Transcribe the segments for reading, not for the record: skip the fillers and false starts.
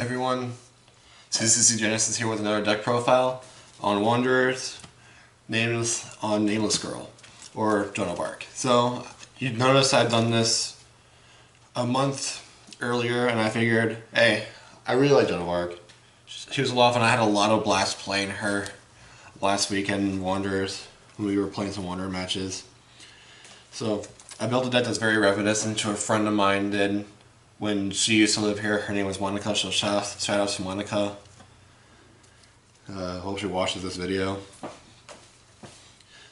Hey everyone, this is Genesis here with another deck profile on Wanderers, Nameless on Nameless Girl, or Joan of Arc. So, you've noticed I've done this a month earlier, and I figured, hey, I really like Joan of Arc. She was a lot of fun. I had a lot of blast playing her last weekend in Wanderers, when we were playing some Wanderer matches. So, I built a deck that's very reminiscent to a friend of mine did when she used to live here. Her name was Monica, so shout out to Monica. Hope she watches this video.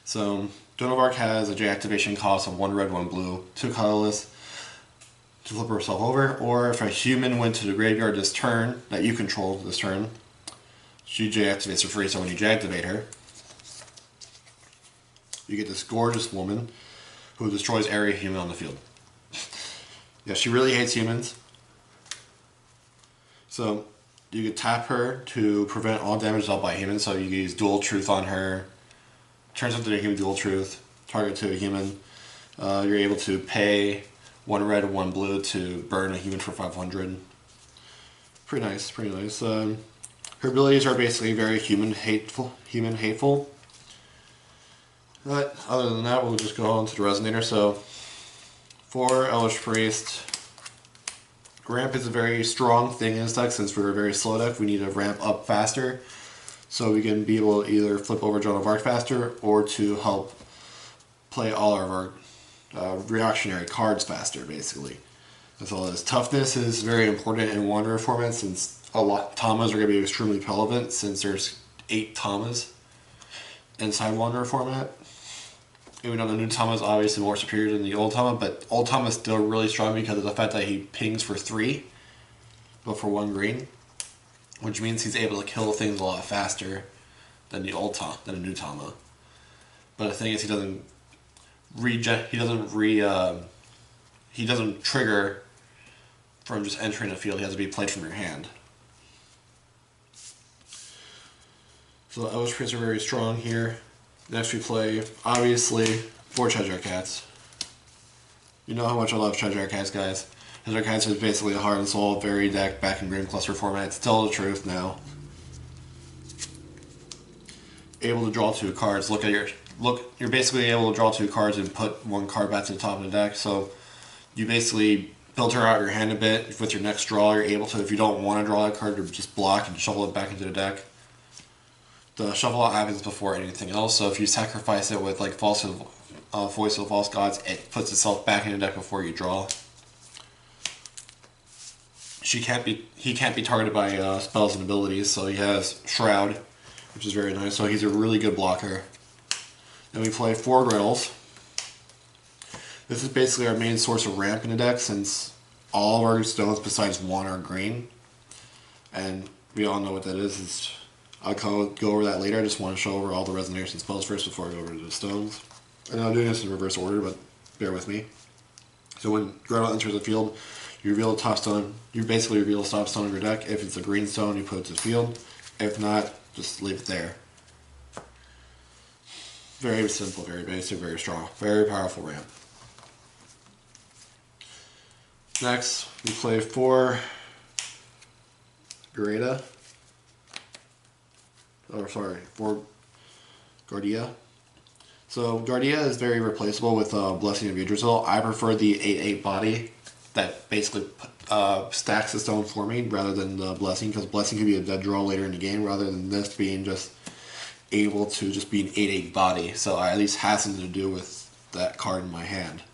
So, Joan of Arc has a J activation cost of 1 red, 1 blue, 2 colorless to flip herself over, or if a human went to the graveyard this turn, that you control this turn, she J activates for free, so when you J activate her, you get this gorgeous woman who destroys every human on the field. Yeah, she really hates humans. So, you could tap her to prevent all damage dealt by humans, so you can use Dual Truth on her. Turns into a human Dual Truth, target to a human. You're able to pay 1 red, 1 blue to burn a human for 500. Pretty nice, pretty nice. Her abilities are basically very human hateful. But other than that, we'll just go on to the Resonator. So, for Elvish Priest, ramp is a very strong thing in this deck. Since we're a very slow deck, we need to ramp up faster, so we can be able to either flip over Joan of Arc faster, or to help play all of our reactionary cards faster, basically. That's all it is. Toughness is very important in Wanderer format, since a lot Tamas are going to be extremely relevant, since there's 8 Tamas inside Wanderer format. Even though the new Tama is obviously more superior than the old Tama, but old Tama is still really strong because of the fact that he pings for 3, but for 1 green, which means he's able to kill things a lot faster than the old Tama, than the new Tama. But the thing is, he doesn't trigger from just entering the field. He has to be played from your hand. So the Elvish Priests are very strong here. Next we play, obviously, 4 Cheshire Cats. You know how much I love Cheshire Cats, guys. Cheshire Cats is basically the heart and soul of every deck back in Grim Cluster format. It's still the truth now. Able to draw 2 cards. You're basically able to draw 2 cards and put 1 card back to the top of the deck. So you basically filter out your hand a bit. With your next draw, you're able to, if you don't want to draw that card, to just block and shuffle it back into the deck. The shuffle out happens before anything else, so if you sacrifice it with like Voice of the False Gods, it puts itself back in the deck before you draw. He can't be targeted by spells and abilities, so he has Shroud, which is very nice. So he's a really good blocker. Then we play 4 Gretels. This is basically our main source of ramp in the deck, since all of our stones besides 1 are green, and we all know what that is. I'll go over that later. I just want to show over all the Resonators and spells first before I go over to the stones. And I'm doing this in reverse order, but bear with me. So when Gretel enters the field, you reveal a top stone. You basically reveal a top stone in your deck. If it's a green stone, you put it to the field. If not, just leave it there. Very simple, very basic, very strong. Very powerful ramp. Next, we play 4 Gretel. For Gardea. So Gardea is very replaceable with Blessing of Yggdrasil. I prefer the 8/8 body that basically stacks the stone for me rather than the Blessing, because Blessing can be a dead draw later in the game rather than this being just able to just be an 8/8 body. So I at least have something to do with that card in my hand.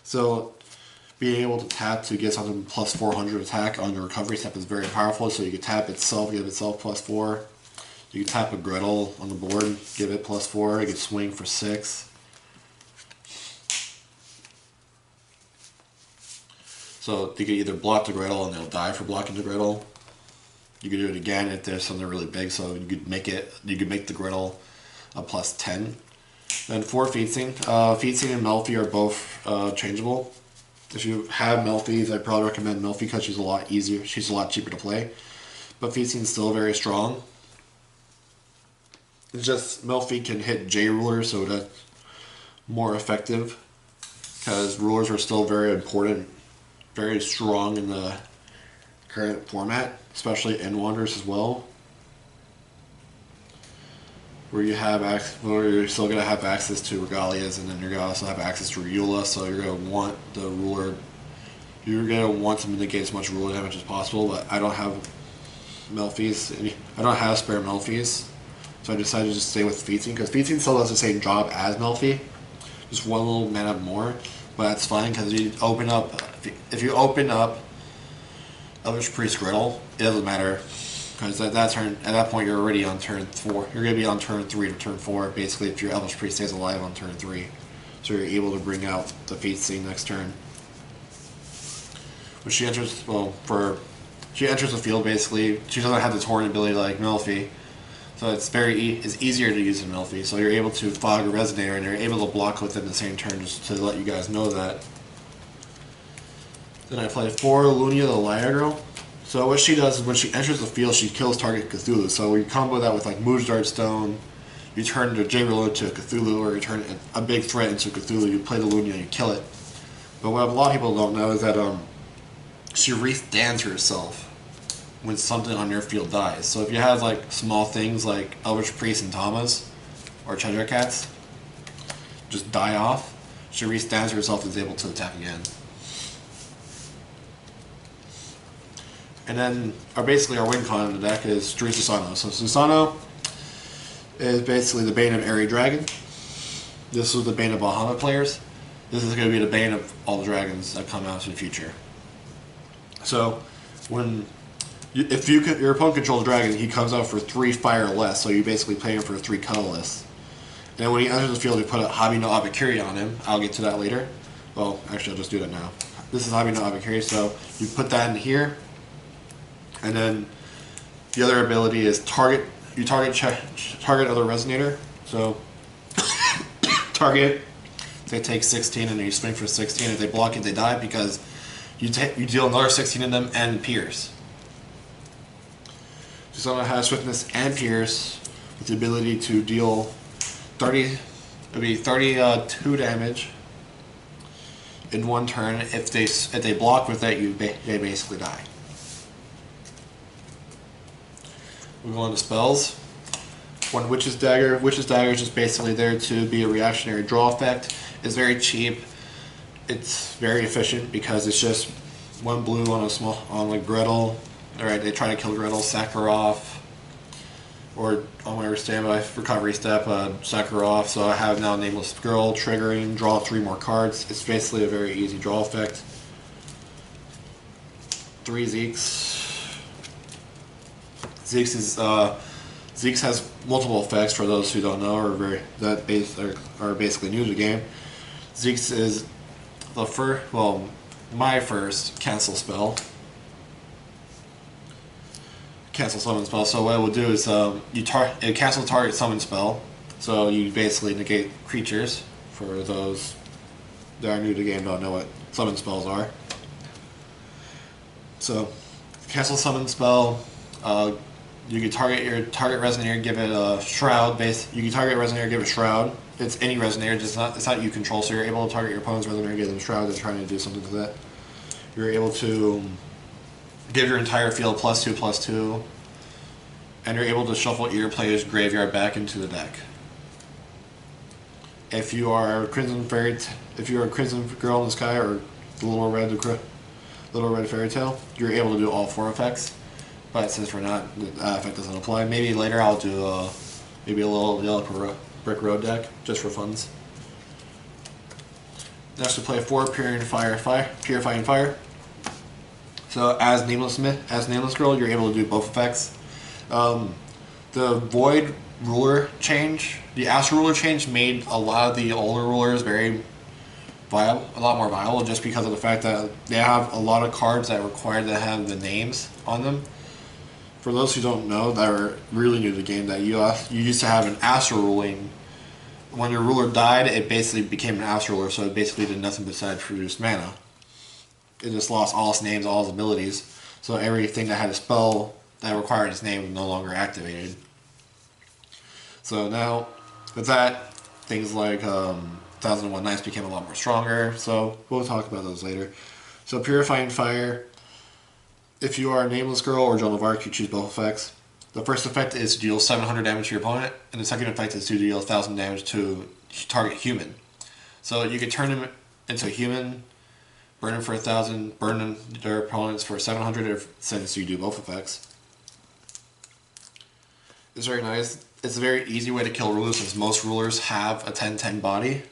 So being able to tap to get something plus 400 attack on your recovery step is very powerful. So you can tap itself, give itself plus 4. You can tap a Gretel on the board, give it plus 4, it can swing for 6. So you can either block the Gretel and they'll die for blocking the Gretel. You can do it again if there's something really big, so you could make the Gretel a plus 10. Then 4 Fiethsing. Fiethsing and Melfi are both changeable. If you have Melfi's, I'd probably recommend Melfi because she's a lot easier. She's a lot cheaper to play. But Fiethsing is still very strong. It's just Melfi can hit J rulers, so that's more effective, because rulers are still very important, very strong in the current format, especially in Wanderers as well, where you're still gonna have access to regalias, and then you're gonna also have access to Eula. So you're gonna want the ruler. You're gonna want to mitigate as much ruler damage as possible. But I don't have Melfi's. I don't have spare Melfi's, so I decided to just stay with Fiethsing because Fiethsing still does the same job as Melfi, just one little mana more. But that's fine because you open up. If you open up Elvish Priest Gretel, it doesn't matter. Because at that point, you're already on turn 4. You're going to be on turn 3 to turn 4, basically, if your Elvish Priest stays alive on turn 3. So you're able to bring out the Fiethsing next turn. When she enters, she enters the field, basically. She doesn't have the Torrent ability like Melfi. So it's easier to use than Melfi. So you're able to fog a Resonator, and you're able to block within the same turn, just to let you guys know that. Then I play 4 Lunya, the Lair girl. So what she does is when she enters the field, she kills target Cthulhu. So you combo that with like Moonshard Stone, you turn the J-Roll into a Cthulhu, or you turn a big threat into Cthulhu, you play the Lunya, you kill it. But what a lot of people don't know is that she restans herself when something on your field dies. So if you have like small things like Elvish Priest and Tamas, or Cheshire Cats, just die off, she restans herself and is able to attack again. And then our win con in the deck is Susanowo. So Susanowo is basically the bane of Airy Dragon. This was the bane of Bahamut players. This is going to be the bane of all the dragons that come out in the future. So if your opponent controls dragon, he comes out for 3 fire or less. So you basically play him for 3 colorless. And then when he enters the field, you put a Ame-no-Habakiri on him. I'll get to that later. Well, actually, I'll just do that now. This is Ame-no-Habakiri. So you put that in here. And then the other ability is target other Resonator. So target, they take 16 and you swing for 16. If they block it, they die because you deal another 16 in them and Pierce. So someone has Swiftness and Pierce with the ability to deal 32 damage in one turn. If they block with that, they basically die. We go on to spells. One Witch's Dagger. Witch's Dagger is just basically there to be a reactionary draw effect. It's very cheap. It's very efficient because it's just 1 blue on like Gretel. Alright, they try to kill Gretel, sack her off. Or on my standby recovery step, sack her off. So I have now Nameless Girl, triggering, draw 3 more cards. It's basically a very easy draw effect. 3 Xeex. Xeex has multiple effects for those who don't know or are basically new to the game. Xeex is my first cancel spell. Cancel summon spell. So what it will do is it cancels target summon spell. So you basically negate creatures. For those that are new to the game, don't know what summon spells are. So cancel summon spell. You can target your Resonator, give it a Shroud. You can target Resonator, give it Shroud. It's any Resonator, it's not you control, so you're able to target your opponent's Resonator, give them Shroud, they're trying to do something to that. You're able to give your entire field +2/+2, and you're able to shuffle your player's graveyard back into the deck. If you are a Crimson Girl in the Sky or the Little Red Fairy Tale, you're able to do all 4 effects. But since we're not, that effect doesn't apply. Maybe later I'll do maybe a little Yellow Brick Road deck just for funds. Next we play 4 Purifying Fire. So as Nameless Girl, you're able to do both effects. The Void ruler change, the Astral ruler change, made a lot of the older rulers a lot more viable, just because of the fact that they have a lot of cards that require to have the names on them. For those who don't know, that are really new to the game, that you used to have an Astral ruling. When your ruler died, it basically became an Astral ruler, so it basically did nothing besides produce mana. It just lost all its names, all its abilities, so everything that had a spell that required its name was no longer activated. So now, with that, things like 1001 Nights became a lot more stronger, so we'll talk about those later. So Purifying Fire If you are a Nameless Girl or Joan of Arc, you choose both effects. The first effect is to deal 700 damage to your opponent, and the second effect is to deal 1000 damage to target human. So you can turn him into a human, burn him for 1000, burn their opponents for 700 since you do both effects. It's very nice. It's a very easy way to kill rulers since most rulers have a 10-10 body.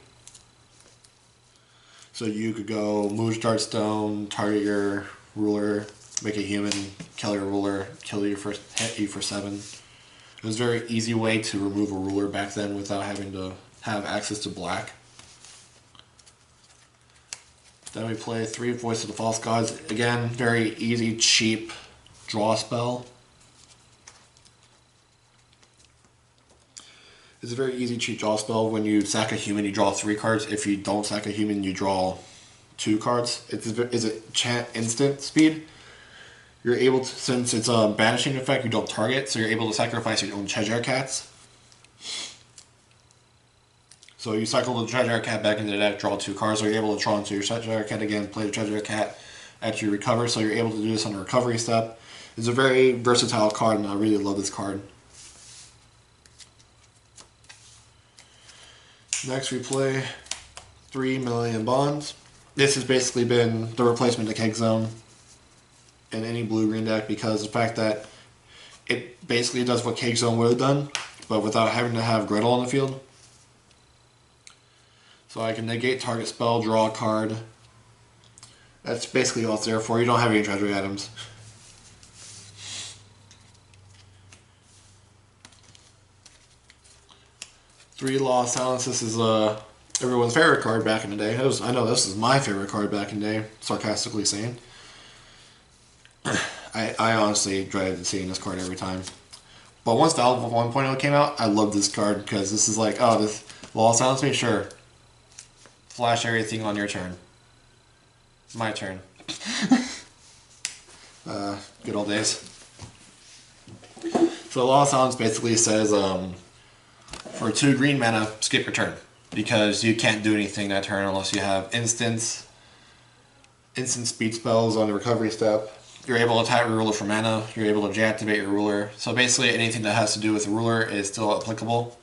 So you could go Mooj Dart Stone, target your ruler, make a human, kill your ruler, kill you for, hit you for 7. It was a very easy way to remove a ruler back then without having to have access to black. Then we play 3 Voice of the False Gods. Again, very easy, cheap draw spell. It's a very easy, cheap draw spell. When you sack a human, you draw 3 cards. If you don't sack a human, you draw 2 cards. It's a chant instant speed. You're able to, since it's a banishing effect, you don't target, so you're able to sacrifice your own Cheshire cats. So you cycle the Cheshire cat back into the deck, draw 2 cards, so you're able to draw into your Cheshire cat again, play the Cheshire cat after you recover, so you're able to do this on the recovery step. It's a very versatile card, and I really love this card. Next we play 3 Millennia Bond. This has basically been the replacement to Cake Zone in any blue-green deck because of the fact that it basically does what Cake Zone would have done, but without having to have Gretel on the field. So I can negate target spell, draw a card. That's basically all it's there for. You don't have any treasury items. Three Law of Silence. This is everyone's favorite card back in the day. I know this is my favorite card back in the day, sarcastically saying. I honestly dreaded seeing this card every time. But once Valve 1.0 came out, I loved this card because this is like, oh, this Law of Silence me? Sure. Flash everything on your turn. My turn. Good old days. So Law of Silence basically says, for 2 green mana, skip your turn. Because you can't do anything that turn unless you have instant speed spells on the recovery step. You're able to tap your ruler for mana. You're able to deactivate your ruler. So basically, anything that has to do with the ruler is still applicable.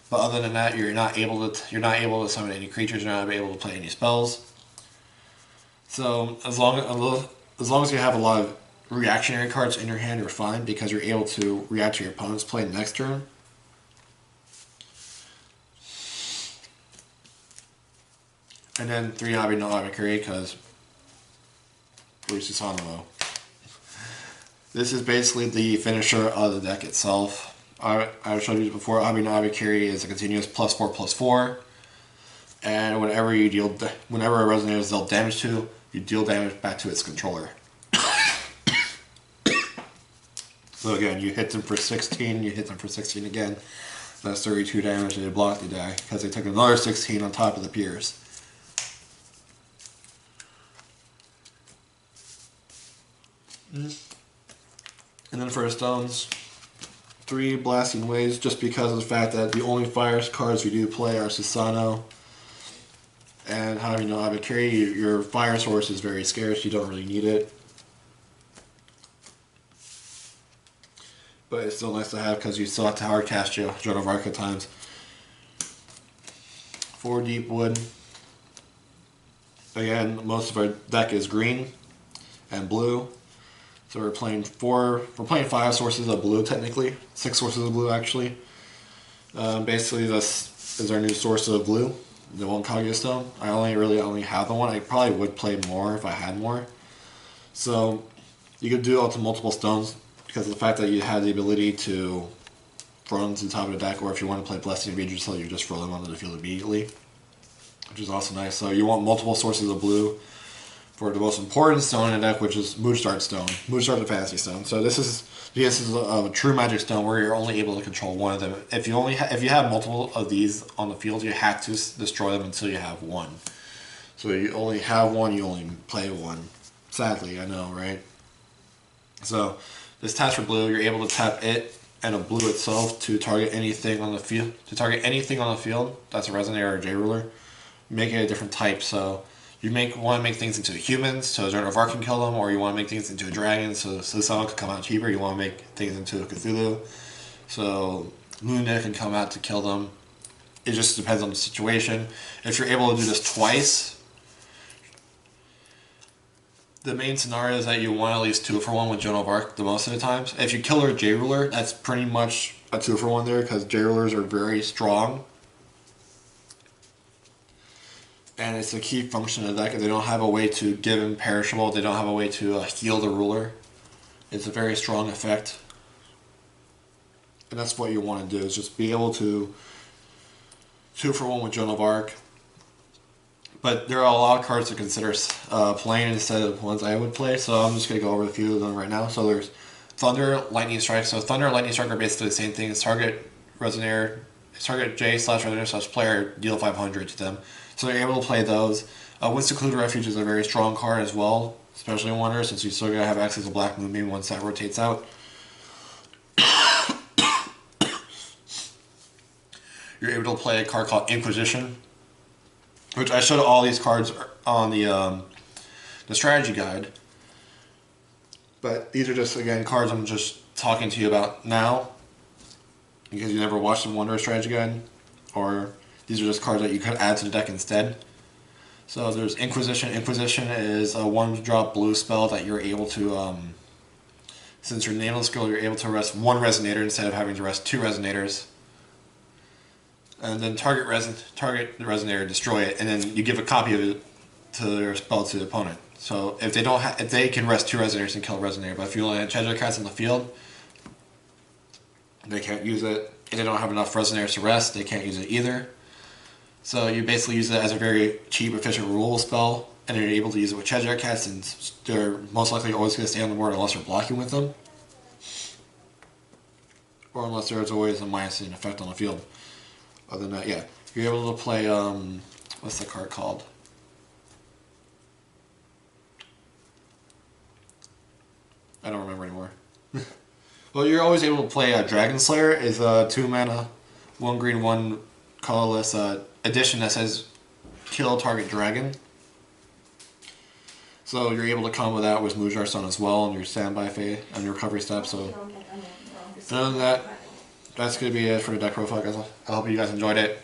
But other than that, you're not able to summon any creatures. You're not able to play any spells. So as long as you have a lot of reactionary cards in your hand, you're fine because you're able to react to your opponent's play next turn. And then 3 Ame-no-Habakiri because Susanowo. This is basically the finisher of the deck itself. I showed you before, Ame-no-Habakiri is a continuous +4/+4. And whenever a Resonator is dealt damage to, you deal damage back to its controller. So again, you hit them for 16, you hit them for 16 again. That's 32 damage and they block the die because they took another 16 on top of the Pierce. And then for stones, 3 Blasting Waves, just because of the fact that the only fire cards we do play are Susanowo and Ame-no-Habakiri. Your fire source is very scarce, you don't really need it. But it's still nice to have because you still have to hard cast Joan of Arc at times. 4 Deep Wood. Again, most of our deck is green and blue. So we're playing 5 sources of blue technically, 6 sources of blue actually. Basically this is our new source of blue, the 1 Kaguya Stone. I only have the one. I probably would play more if I had more. So you could do it to multiple stones because of the fact that you have the ability to throw them to the top of the deck, or if you want to play Blessing of Regent, so you just throw them onto the field immediately, which is also nice. So you want multiple sources of blue for the most important stone in the deck, which is Mooj Dart Stone. Mooj Dart the Fantasy Stone. So this is a true magic stone where you're only able to control one of them. If you have multiple of these on the field, you have to destroy them until you have one. So you only have one, you only play one. Sadly, I know, right? So this taps for blue. You're able to tap it and a blue itself to target anything on the field. That's a Resonator or a J Ruler. Make it a different type. So You want to make things into humans, so Joan of Arc can kill them, or you want to make things into a dragon, so Susanowo can come out cheaper. You want to make things into a Cthulhu, so Lunya can come out to kill them. It just depends on the situation. If you're able to do this twice, the main scenario is that you want at least 2-for-1 with Joan of Arc the most of the times. If you kill her J-Ruler, that's pretty much a 2-for-1 there, because J-Rulers are very strong. And it's a key function of the deck. They don't have a way to give imperishable. They don't have a way to heal the ruler. It's a very strong effect. And that's what you want to do, is just be able to 2-for-1 with Joan of Arc. But there are a lot of cards to consider playing instead of ones I would play. So I'm just going to go over a few of them right now. So there's Thunder, Lightning Strike. So Thunder and Lightning Strike are basically the same thing. It's target Resonator, target J/Resonator/player, deal 500 to them. So you're able to play those. Wind Secluded Refuge is a very strong card as well, especially in Wonder, since you still gotta have access to Black Moonbeam once that rotates out. You're able to play a card called Inquisition, which I showed all these cards on the strategy guide. But these are just, again, cards I'm just talking to you about now, because you never watched the Wonder strategy guide, or these are just cards that you could add to the deck instead. So there's Inquisition. Inquisition is a 1-drop blue spell that you're able to, since you're Nameless skill, you're able to rest 1 Resonator instead of having to rest 2 Resonators. And then target the Resonator, destroy it, and then you give a copy of it to their spell to the opponent. So if they can rest 2 Resonators and kill a Resonator, but if you only have Cheshire Cats in the field, they can't use it. If they don't have enough Resonators to rest, they can't use it either. So you basically use it as a very cheap, efficient removal spell, and you're able to use it with Cheshire Cats, and they're most likely always going to stay on the board unless you're blocking with them, or unless there's always a -1 effect on the field. Other than that, yeah, you're able to play, what's the card called? I don't remember anymore. Well, you're always able to play Dragon Slayer. Is a 2-mana, 1 green, 1 colorless addition that says kill target dragon. So you're able to combo that with Mujar Stone as well on your standby phase and your recovery step. So other than that, that's going to be it for the deck profile, guys. I hope you guys enjoyed it.